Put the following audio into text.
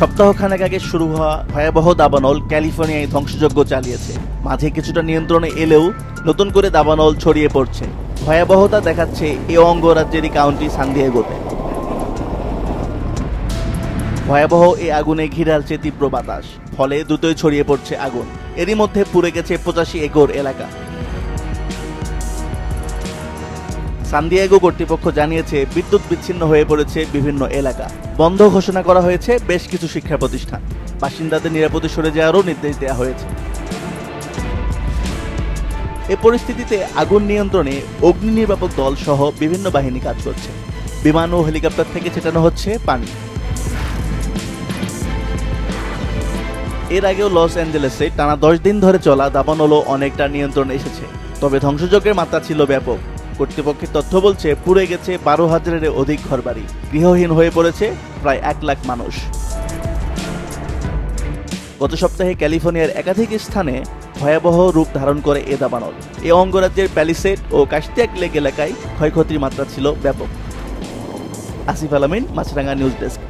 সপ্তাহখানেক আগে শুরু হওয়া ভয়াবহ দাবানল ক্যালিফোর্নিয়ায় ধ্বংসযজ্ঞ চালিয়েছে। মাঝে কিছুটা নিয়ন্ত্রণে এলেও নতুন করে দাবানল ছড়িয়ে পড়ছে। ভয়াবহতা দেখাচ্ছে এই অঙ্গরাজ্যেরই কাউন্টি সান দিয়েগোতে। ভয়াবহ এই আগুনে ঘিরালছে তীব্র বাতাস, ফলে দ্রুতই ছড়িয়ে পড়ছে আগুন। এরই মধ্যে পুড়ে গেছে 85 একর এলাকা। সান দিয়েগো কর্তৃপক্ষ জানিয়েছে বিদ্যুৎ বিচ্ছিন্ন হয়ে পড়েছে বিভিন্ন এলাকা। বন্ধ ঘোষণা করা হয়েছে বেশ কিছু শিক্ষা প্রতিষ্ঠান। বাসিন্দাদের নিরাপদে সরে যাওয়ারও নির্দেশ দেওয়া হয়েছে। এ পরিস্থিতিতে আগুন নিয়ন্ত্রণে অগ্নি নির্বাপক দল সহ বিভিন্ন বাহিনী কাজ করছে। বিমান ও হেলিকপ্টার থেকে ছেটানো হচ্ছে পানি। এর আগেও লস অ্যাঞ্জেলেসে টানা 10 দিন ধরে চলা দাবানলও অনেকটা নিয়ন্ত্রণে এসেছে। তবে ধ্বংসযজ্ঞের মাত্রা ছিল ব্যাপক। কর্তৃপক্ষের তথ্য বলছে পুড়ে গেছে 12,000-এর অধিক ঘরবাড়ি। গৃহহীন হয়ে পড়েছে প্রায় 1 লাখ মানুষ। গত সপ্তাহে ক্যালিফোর্নিয়ার একাধিক স্থানে ভয়াবহ রূপ ধারণ করে এ দাবানল। এ অঙ্গরাজ্যের প্যালিসেড ও কাস্টিয়াক লেক এলাকায় ক্ষয়ক্ষতির মাত্রা ছিল ব্যাপক। আসিফ আলামিন, মাছরাঙ্গা নিউজ ডেস্ক।